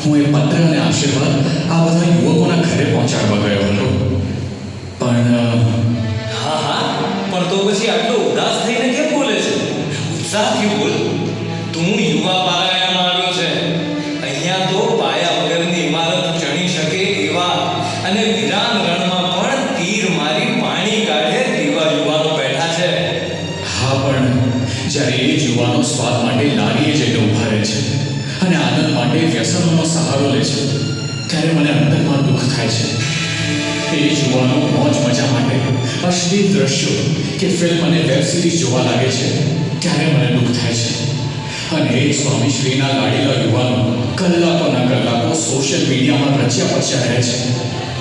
હું એ પત્ર અને આશીર્વાદ આ બધા યુવકોના ઘરે પહોંચાડવા ગયો હતો. પણ હા હા, પણ તો પછી આટલો ઉદાસ થઈને કેમ બોલે છે? ઉત્સાહથી બોલ. તું યુવા પારાયણમાં આવ્યો છે. અહીંયા તો પાયા વગરની ઇમારત ચણી શકે એવા અને વિરાન રણમાં પણ તીર મારી પાણી કાઢે તેવા યુવાનો બેઠા છે. હા, પણ જ્યારે એ જ યુવાનો સ્વાદ માટે લારીએ જઈને ઊભા રહે છે અને આનંદ માટે વ્યસનોનો સહારો લે છે, ત્યારે મને અંતરમાં દુઃખ થાય છે. એ જ યુવાનો મોજ મજા માટે અશ્લીલ દ્રશ્યો કે ફિલ્મ અને વેબ સિરીઝ જોવા લાગે છે, ત્યારે મને દુઃખ થાય છે. અને એ સ્વામીશ્રીના લાડીલા યુવાનો કલાકોના કલાકો સોશિયલ મીડિયામાં રચ્યા પચ્યા રહે છે,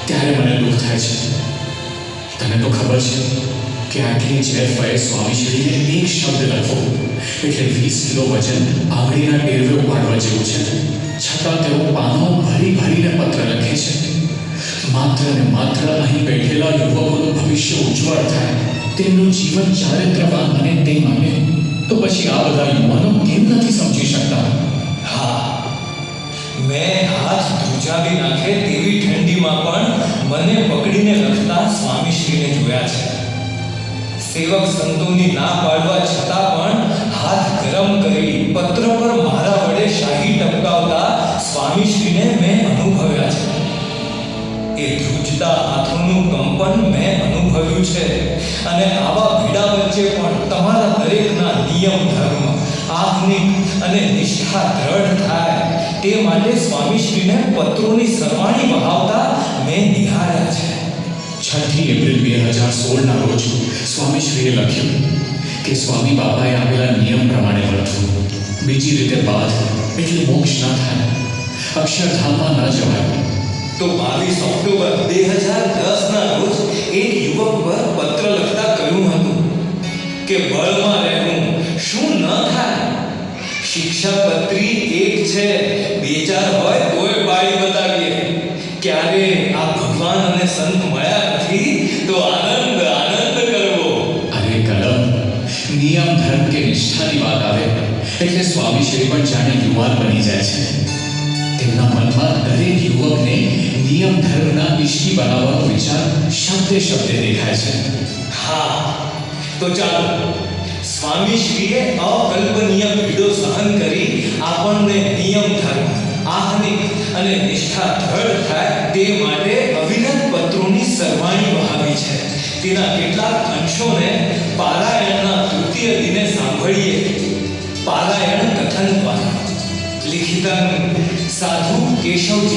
ત્યારે મને દુઃખ થાય છે. તને તો ખબર છે કે આટલી જ વયે સ્વામીશ્રીને એક શબ્દ લખવો એટલે 20 કિલો વજન આંગળીના ટેરવે ઉપાડવા જેવું છે. છતાં તેઓ પાનો ભરી ભરીને પત્ર લખે છે, માત્ર ને માત્ર અહીં બેઠેલા યુવકોનું ભવિષ્ય ઉજ્જવળ થાય, તેમનું જીવન ચારિત્રવાન બને તે માટે. તો પછી આ બધા યુવાનો કેમ નથી સમજી શકતા? હા, મેં હાથ ધ્રુજાવી નાખે તેવી ઠંડીમાં પણ મને પકડીને લખતા સ્વામીશ્રીને જોયા છે. સેવક સંતોની ના પાડવા છતાં પણ હાથ ગરમ કરી પત્ર પર મારા વડે શાહી ટપકાવતા સ્વામીશ્રીને મેં અનુભવ્યા છે. એ ધ્રુજતા હાથોનું કંપન મેં અનુભવ્યું છે. અને આવા ભીડા વચ્ચે પણ તમારા દરેકના નિયમ ધર્મ આત્મિક અને નિષ્ઠા દ્રઢ થાય તે માટે સ્વામીશ્રીને પત્રોની સરવાણી વહાવતા મેં નિહાળ્યા છે. 6 એપ્રિલ 2016ના રોજ સ્વામીશ્રીએ લખ્યું કે સ્વામી બાબાએ આપેલા નિયમ પ્રમાણે વર્તવું. બીજી રીતે બાદ એટલે મોક્ષ ન થાય, અક્ષરધામમાં ન જવાય. તો 22 ઓક્ટોબર 2010ના રોજ એક યુવક પર પત્ર લખતા કહ્યું હતું કે બળમાં રહેવું શું ન થાય. શિક્ષાપત્રી એક છે, 2-4 હોય તોય પાડી બતાવીએ. ક્યારે આ ભગવાન અને સંત મળ્યા નથી તો આનંદ આનંદ કરવો. અરે કલમ, નિયમ ધર્મ કે નિષ્ઠાની વાત આવે એટલે સ્વામીશ્રી પણ જાણે યુવાન બની જાય છે. તેમના મનમાં દરેક યુવકને નિયમ ધર્મના ઇશ્કી બનાવવાનો વિચાર શબ્દે શબ્દે દેખાય છે. હા, તો ચાલો સ્વામીશ્રીએ અકલ્પનીય પીડો સહન કરી આપણને નિયમ ધર્મ આત્મિક અને નિષ્ઠા દ્રઢ થાય તે માટે અવિરત પત્રોની સરવાણી વહાવી છે. તેના કેટલાક અંશોને પારાયણના તૃતીય દિને સાંભળીએ. પારાયણ કથન દ્વારા લિખિતં સાધુ કેશવજી